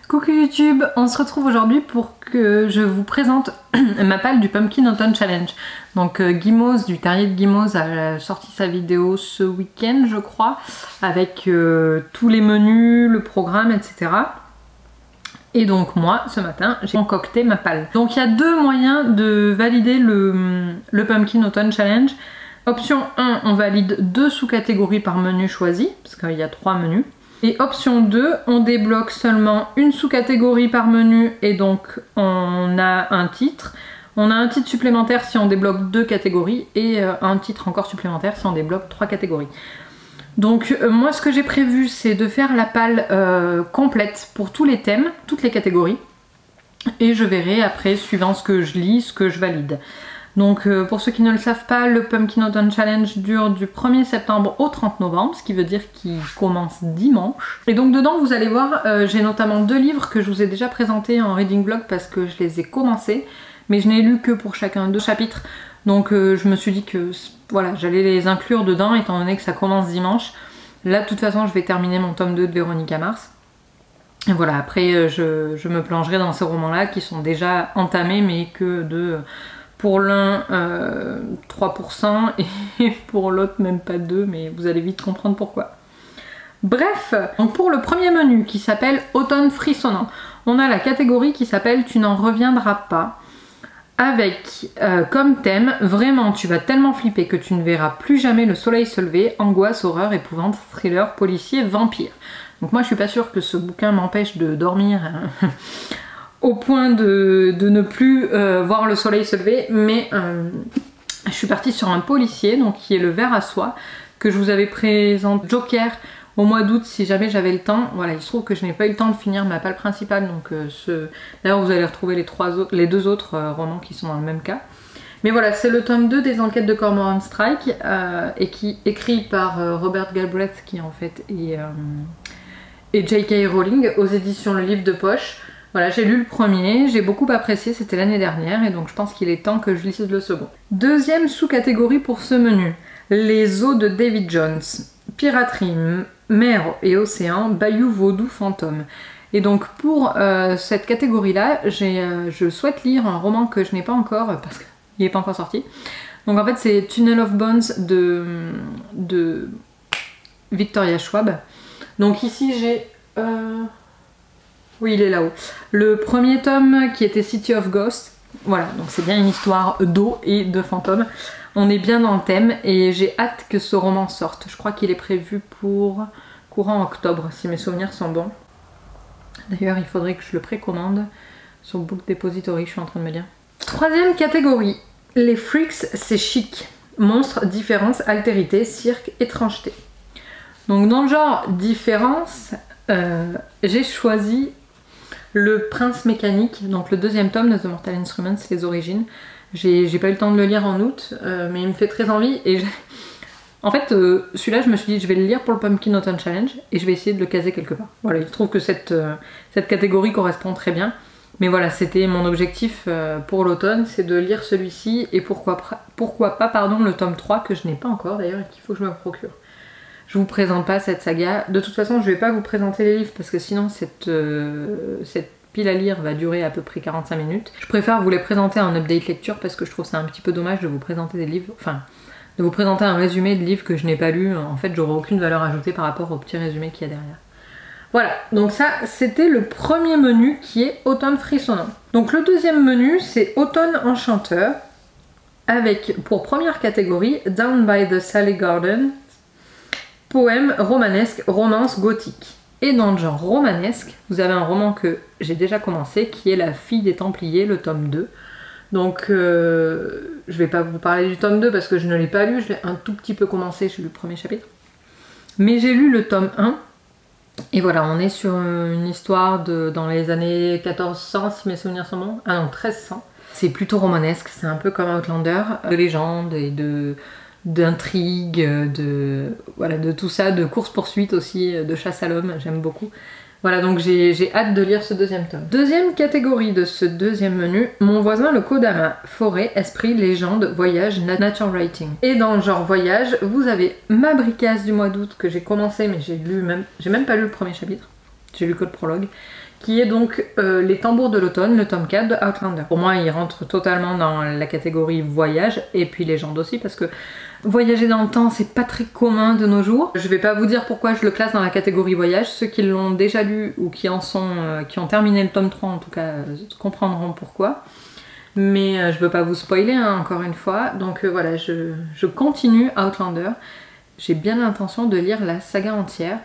Coucou YouTube, on se retrouve aujourd'hui pour que je vous présente ma palle du Pumpkin Autumn Challenge. Donc Guimauze du Terrier de Guimauze a sorti sa vidéo ce week-end je crois, avec tous les menus, le programme, etc. Et donc moi, ce matin, j'ai concocté ma palle. Donc il y a deux moyens de valider le Pumpkin Autumn Challenge. Option 1, on valide 2 sous-catégories par menu choisi, parce qu'il y a 3 menus. Et option 2, on débloque seulement une sous-catégorie par menu et donc on a un titre. On a un titre supplémentaire si on débloque 2 catégories et un titre encore supplémentaire si on débloque 3 catégories. Donc moi ce que j'ai prévu c'est de faire la palle complète pour tous les thèmes, toutes les catégories. Et je verrai après suivant ce que je lis, ce que je valide. Donc pour ceux qui ne le savent pas, le Pumpkin Autumn Challenge dure du 1er septembre au 30 novembre, ce qui veut dire qu'il commence dimanche. Et donc dedans vous allez voir, j'ai notamment 2 livres que je vous ai déjà présentés en reading vlog parce que je les ai commencés, mais je n'ai lu que pour chacun 2 chapitres. Donc je me suis dit que voilà, j'allais les inclure dedans étant donné que ça commence dimanche. Là de toute façon je vais terminer mon tome 2 de Véronica Mars. Et voilà, après je me plongerai dans ces romans là qui sont déjà entamés mais que de... Pour l'un 3% et pour l'autre même pas 2, mais vous allez vite comprendre pourquoi. Bref, donc pour le premier menu qui s'appelle Automne frissonnant, on a la catégorie qui s'appelle Tu n'en reviendras pas, avec comme thème, vraiment tu vas tellement flipper que tu ne verras plus jamais le soleil se lever, angoisse, horreur, épouvante, thriller, policier, vampire. Donc moi je suis pas sûre que ce bouquin m'empêche de dormir au point de ne plus voir le soleil se lever, mais je suis partie sur un policier, donc qui est le ver à soie, que je vous avais présenté Joker au mois d'août si jamais j'avais le temps. Voilà, il se trouve que je n'ai pas eu le temps de finir ma palle principale, donc d'ailleurs vous allez retrouver les 2 autres romans qui sont dans le même cas. Mais voilà, c'est le tome 2 des enquêtes de Cormoran Strike, et qui écrit par Robert Galbraith, qui en fait est J.K. Rowling, aux éditions Le Livre de Poche. Voilà, j'ai lu le premier, j'ai beaucoup apprécié, c'était l'année dernière, et donc je pense qu'il est temps que je lise le second. Deuxième sous-catégorie pour ce menu, les eaux de David Jones, piraterie, mer et océan, bayou, vaudou, fantôme. Et donc pour cette catégorie-là, je souhaite lire un roman que je n'ai pas encore, parce qu'il n'est pas encore sorti. Donc en fait c'est Tunnel of Bones de Victoria Schwab. Donc ici j'ai... Oui, il est là-haut. Le premier tome qui était City of Ghosts. Voilà, donc c'est bien une histoire d'eau et de fantômes. On est bien dans le thème et j'ai hâte que ce roman sorte. Je crois qu'il est prévu pour courant octobre, si mes souvenirs sont bons. D'ailleurs, il faudrait que je le précommande sur Book Depository, je suis en train de me dire. Troisième catégorie, les freaks, c'est chic. Monstres, différence, altérité, cirque, étrangeté. Donc dans le genre différence, j'ai choisi Le Prince Mécanique, donc le 2e tome de The Mortal Instruments, les origines. J'ai pas eu le temps de le lire en août, mais il me fait très envie. Et en fait, celui-là, je me suis dit, je vais le lire pour le Pumpkin Autumn Challenge et je vais essayer de le caser quelque part. Voilà, il trouve que cette catégorie correspond très bien. Mais voilà, c'était mon objectif pour l'automne, c'est de lire celui-ci et pourquoi pas pardon, le tome 3 que je n'ai pas encore d'ailleurs et qu'il faut que je me procure. Je vous présente pas cette saga. De toute façon, je vais pas vous présenter les livres parce que sinon cette pile à lire va durer à peu près 45 minutes. Je préfère vous les présenter en update lecture parce que je trouve ça un petit peu dommage de vous présenter des livres, enfin, de vous présenter un résumé de livres que je n'ai pas lu. En fait, j'aurai aucune valeur ajoutée par rapport au petit résumé qu'il y a derrière. Voilà, donc ça, c'était le premier menu qui est Automne frissonnant. Donc le deuxième menu, c'est Automne enchanteur, avec pour première catégorie Down by the Sally Garden, poème romanesque, romance gothique. Et dans le genre romanesque, vous avez un roman que j'ai déjà commencé qui est La fille des Templiers, le tome 2. Donc je vais pas vous parler du tome 2 parce que je ne l'ai pas lu, je l'ai un tout petit peu commencé, j'ai lu le premier chapitre. Mais j'ai lu le tome 1. Et voilà, on est sur une histoire dans les années 1400 si mes souvenirs sont bons. Ah non, 1300. C'est plutôt romanesque, c'est un peu comme Outlander, de légendes et d'intrigues, voilà, de tout ça, de course-poursuite aussi, de chasse à l'homme, j'aime beaucoup. Voilà, donc j'ai hâte de lire ce 2e tome. Deuxième catégorie de ce 2e menu, Mon voisin le Kodama, forêt, esprit, légende, voyage, nature writing. Et dans le genre voyage, vous avez Ma Bricasse du mois d'août que j'ai commencé mais j'ai même pas lu le premier chapitre. j'ai lu que le prologue, qui est donc Les tambours de l'automne, le tome 4 de Outlander. Pour moi, il rentre totalement dans la catégorie voyage, et puis légende aussi, parce que voyager dans le temps, c'est pas très commun de nos jours. Je vais pas vous dire pourquoi je le classe dans la catégorie voyage. Ceux qui l'ont déjà lu ou qui ont terminé le tome 3 en tout cas, comprendront pourquoi. Mais je veux pas vous spoiler, hein, encore une fois. Donc voilà, je continue Outlander. J'ai bien l'intention de lire la saga entière.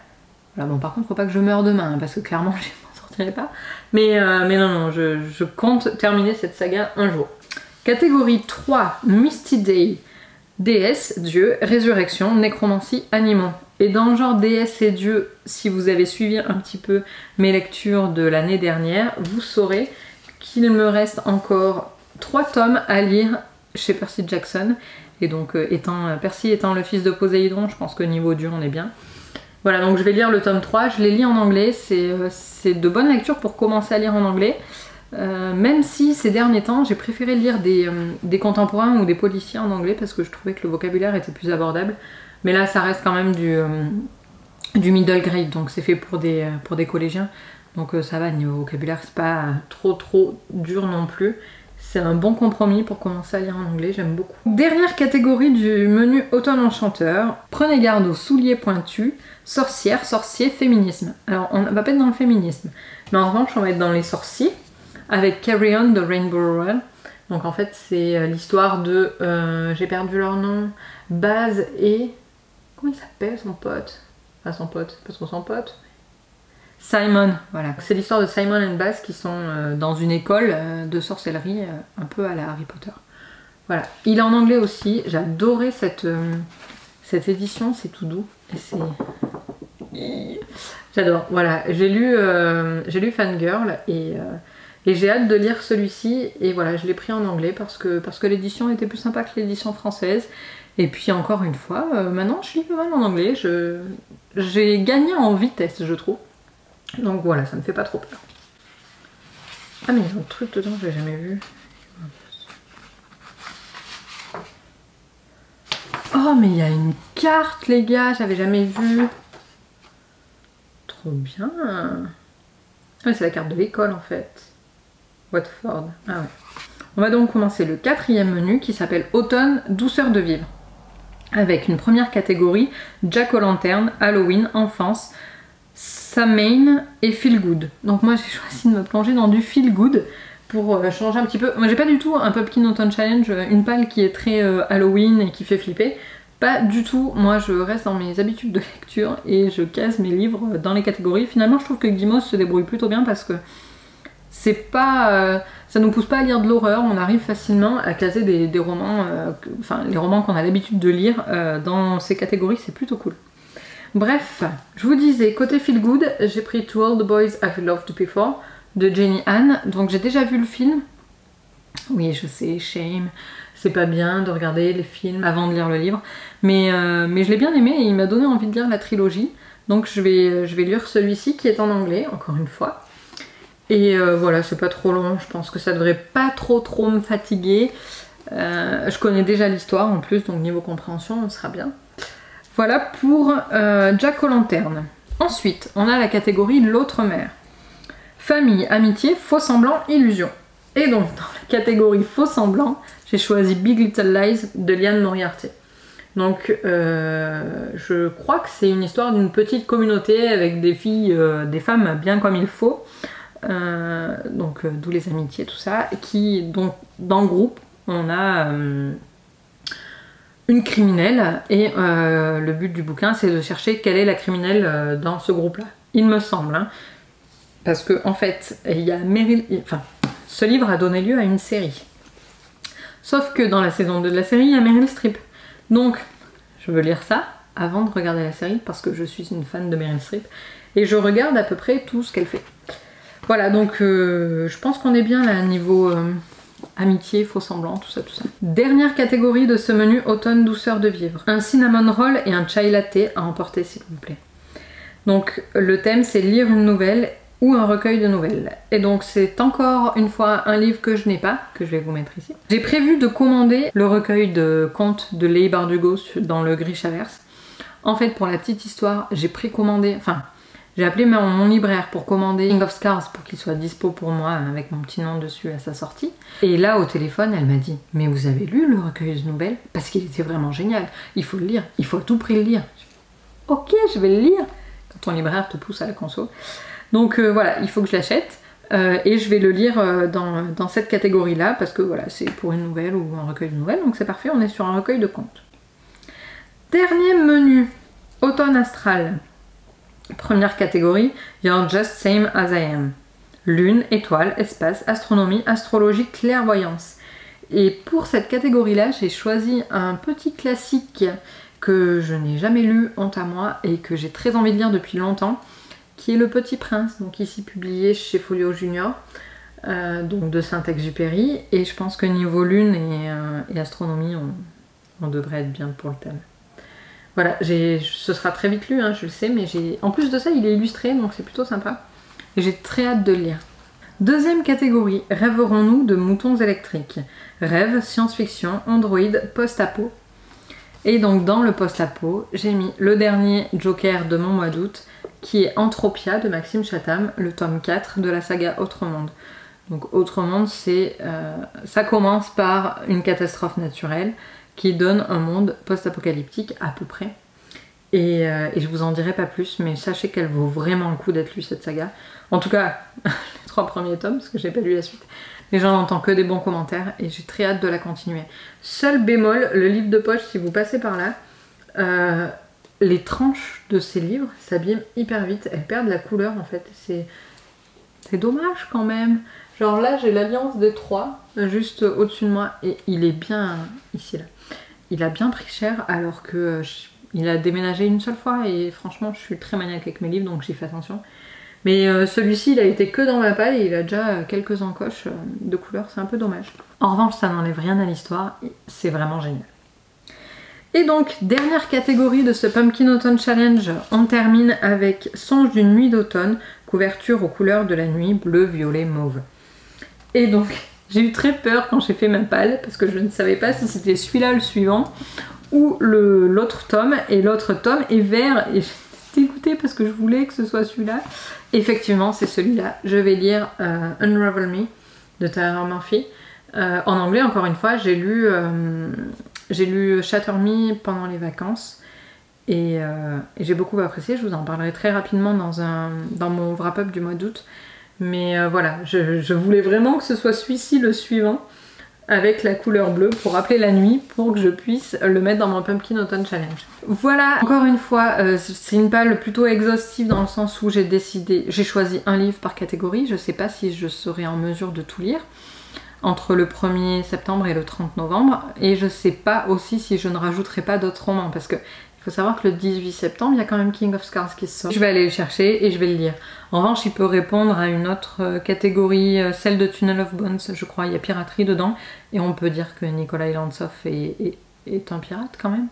Voilà, bon, par contre, faut pas que je meure demain, hein, parce que clairement, je m'en sortirai pas. Mais non, je compte terminer cette saga un jour. Catégorie 3, Misty Day. Déesse, Dieu, résurrection, nécromancie, animaux. Et dans le genre déesse et Dieu, si vous avez suivi un petit peu mes lectures de l'année dernière, vous saurez qu'il me reste encore 3 tomes à lire chez Percy Jackson. Et donc Percy étant le fils de Poséidon, je pense que niveau Dieu on est bien. Voilà, donc je vais lire le tome 3, je les lis en anglais, c'est de bonnes lectures pour commencer à lire en anglais. Même si ces derniers temps j'ai préféré lire des contemporains ou des policiers en anglais parce que je trouvais que le vocabulaire était plus abordable. Mais là ça reste quand même du middle grade, donc c'est fait pour des collégiens. Donc ça va, niveau vocabulaire c'est pas trop dur non plus. C'est un bon compromis pour commencer à lire en anglais, j'aime beaucoup. Dernière catégorie du menu automne enchanteur. Prenez garde aux souliers pointus, sorcière, sorcier, féminisme. Alors on va pas être dans le féminisme, mais en revanche on va être dans les sorciers. Avec Carry On de Rainbow Rowell. Donc en fait c'est l'histoire de... j'ai perdu leur nom. Baz et... Comment il s'appelle son pote? Pas son pote, pas trop son pote. Simon, voilà. C'est l'histoire de Simon et Baz qui sont dans une école de sorcellerie, un peu à la Harry Potter. Voilà. Il est en anglais aussi. J'ai adoré cette édition, c'est tout doux. Et c'est... J'adore. Voilà. J'ai lu Fangirl et j'ai hâte de lire celui-ci, et voilà, je l'ai pris en anglais parce que l'édition était plus sympa que l'édition française. Et puis encore une fois, maintenant je lis pas mal en anglais, j'ai gagné en vitesse je trouve. Donc voilà, ça me fait pas trop peur. Ah mais il y a un truc dedans que j'ai jamais vu. Oh mais il y a une carte les gars, j'avais jamais vu. Trop bien. Ah, c'est la carte de l'école en fait. Watford. Ah ouais. On va donc commencer le 4e menu qui s'appelle Automne, douceur de vivre. Avec une première catégorie, Jack-o'-lantern, Halloween, enfance, Samhain et Feel Good. Donc moi j'ai choisi de me plonger dans du Feel Good pour changer un petit peu. Moi j'ai pas du tout un Pumpkin Autumn Challenge, une palle qui est très Halloween et qui fait flipper. Pas du tout, moi je reste dans mes habitudes de lecture et je case mes livres dans les catégories. Finalement je trouve que Guimauve se débrouille plutôt bien parce que c'est pas, ça nous pousse pas à lire de l'horreur, on arrive facilement à caser des romans, enfin les romans qu'on a l'habitude de lire dans ces catégories, c'est plutôt cool. Bref, je vous disais, côté feel good, j'ai pris To All the Boys I've Loved Before de Jenny Han, donc j'ai déjà vu le film. Oui, je sais, shame, c'est pas bien de regarder les films avant de lire le livre, mais je l'ai bien aimé et il m'a donné envie de lire la trilogie, donc je vais lire celui-ci qui est en anglais, encore une fois. Et voilà, c'est pas trop long, je pense que ça devrait pas trop me fatiguer. Je connais déjà l'histoire en plus, donc niveau compréhension, on sera bien. Voilà pour Jack-o'-lantern. Ensuite, on a la catégorie l'autre mère. Famille, amitié, faux semblant, illusion. Et donc, dans la catégorie faux semblant, j'ai choisi Big Little Lies de Liane Moriarty. Donc, je crois que c'est une histoire d'une petite communauté avec des filles, des femmes bien comme il faut. Donc d'où les amitiés, tout ça, qui, donc dans le groupe, on a une criminelle, et le but du bouquin c'est de chercher quelle est la criminelle dans ce groupe-là, il me semble, hein. Parce que en fait, il y a ce livre a donné lieu à une série. Sauf que dans la saison 2 de la série, il y a Meryl Streep. Donc, je veux lire ça avant de regarder la série, parce que je suis une fan de Meryl Streep, et je regarde à peu près tout ce qu'elle fait. Voilà, donc je pense qu'on est bien là, niveau amitié, faux semblant, tout ça. Dernière catégorie de ce menu automne douceur de vivre. Un cinnamon roll et un chai latte à emporter s'il vous plaît. Donc le thème c'est lire une nouvelle ou un recueil de nouvelles. Et donc c'est encore une fois un livre que je n'ai pas, que je vais vous mettre ici. J'ai prévu de commander le recueil de contes de Leigh Bardugo dans le Grishaverse. En fait, pour la petite histoire, j'ai précommandé, enfin J'ai appelé mon libraire pour commander King of Scars pour qu'il soit dispo pour moi avec mon petit nom dessus à sa sortie. Et là au téléphone elle m'a dit « Mais vous avez lu le recueil de nouvelles? Parce qu'il était vraiment génial, il faut le lire, il faut à tout prix le lire. » Ok, je vais le lire. Quand ton libraire te pousse à la conso. Donc voilà, il faut que je l'achète. Et je vais le lire dans cette catégorie-là, parce que voilà, c'est pour une nouvelle ou un recueil de nouvelles, donc c'est parfait, on est sur un recueil de contes. Dernier menu, Automne astral. Première catégorie, You're just same as I am. Lune, étoile, espace, astronomie, astrologie, clairvoyance. Et pour cette catégorie-là, j'ai choisi un petit classique que je n'ai jamais lu, honte à moi, et que j'ai très envie de lire depuis longtemps, qui est Le Petit Prince, donc ici publié chez Folio Junior, donc de Saint-Exupéry, et je pense que niveau lune et astronomie, on devrait être bien pour le thème. Voilà, ce sera très vite lu, hein, je le sais, mais en plus de ça, il est illustré, donc c'est plutôt sympa, et j'ai très hâte de le lire. Deuxième catégorie, Rêverons-nous de moutons électriques. Rêve, science-fiction, android, post-apo. Et donc dans le post-apo, j'ai mis le dernier Joker de mon mois d'août, qui est Entropia de Maxime Chatham, le tome 4 de la saga Autre Monde. Donc Autre Monde, ça commence par une catastrophe naturelle qui donne un monde post-apocalyptique à peu près. Et je vous en dirai pas plus, mais sachez qu'elle vaut vraiment le coup d'être lue cette saga. En tout cas, les 3 premiers tomes, parce que j'ai pas lu la suite. Mais j'en entends que des bons commentaires et j'ai très hâte de la continuer. Seul bémol, le livre de poche, si vous passez par là, les tranches de ces livres s'abîment hyper vite, elles perdent la couleur en fait. C'est dommage quand même. Genre là, j'ai l'Alliance des Trois, juste au-dessus de moi, et il est bien ici là. Il a bien pris cher alors que il a déménagé une seule fois et franchement, je suis très maniaque avec mes livres donc j'y fais attention. Mais celui-ci, il a été que dans ma palle et il a déjà quelques encoches de couleurs, c'est un peu dommage. En revanche, ça n'enlève rien à l'histoire, c'est vraiment génial. Et donc, dernière catégorie de ce Pumpkin Autumn Challenge, on termine avec Songe d'une nuit d'automne, couverture aux couleurs de la nuit, bleu, violet, mauve. Et donc, j'ai eu très peur quand j'ai fait ma palle, parce que je ne savais pas si c'était celui-là le suivant, ou l'autre tome, et l'autre tome est vert, et j'étais dégoûtée parce que je voulais que ce soit celui-là. Effectivement, c'est celui-là. Je vais lire Unravel Me de Tara Murphy. En anglais, encore une fois, j'ai lu Shatter Me pendant les vacances et j'ai beaucoup apprécié. Je vous en parlerai très rapidement dans mon wrap-up du mois d'août. Mais voilà, je voulais vraiment que ce soit celui-ci le suivant avec la couleur bleue pour rappeler la nuit pour que je puisse le mettre dans mon Pumpkin Autumn Challenge. Voilà, encore une fois, c'est une palle plutôt exhaustive dans le sens où j'ai choisi un livre par catégorie. Je sais pas si je serai en mesure de tout lire entre le 1er septembre et le 30 novembre. Et je sais pas aussi si je ne rajouterai pas d'autres romans parce que il faut savoir que le 18 septembre, il y a quand même King of Scars qui sort. Je vais aller le chercher et je vais le lire. En revanche, il peut répondre à une autre catégorie, celle de Tunnel of Bones, je crois. Il y a piraterie dedans. Et on peut dire que Nikolai Lantsov est un pirate quand même.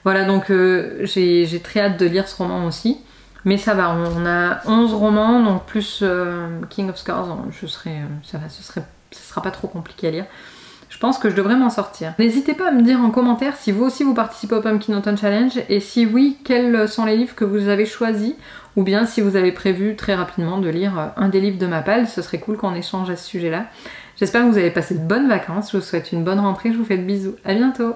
Voilà, donc j'ai très hâte de lire ce roman aussi. Mais ça va, on a 11 romans, donc plus King of Scars, ça sera pas trop compliqué à lire. Je pense que je devrais m'en sortir. N'hésitez pas à me dire en commentaire si vous aussi vous participez au Pumpkin Autumn Challenge et si oui, quels sont les livres que vous avez choisis ou bien si vous avez prévu très rapidement de lire un des livres de ma palle, ce serait cool qu'on échange à ce sujet-là. J'espère que vous avez passé de bonnes vacances, je vous souhaite une bonne rentrée, je vous fais de bisous, à bientôt.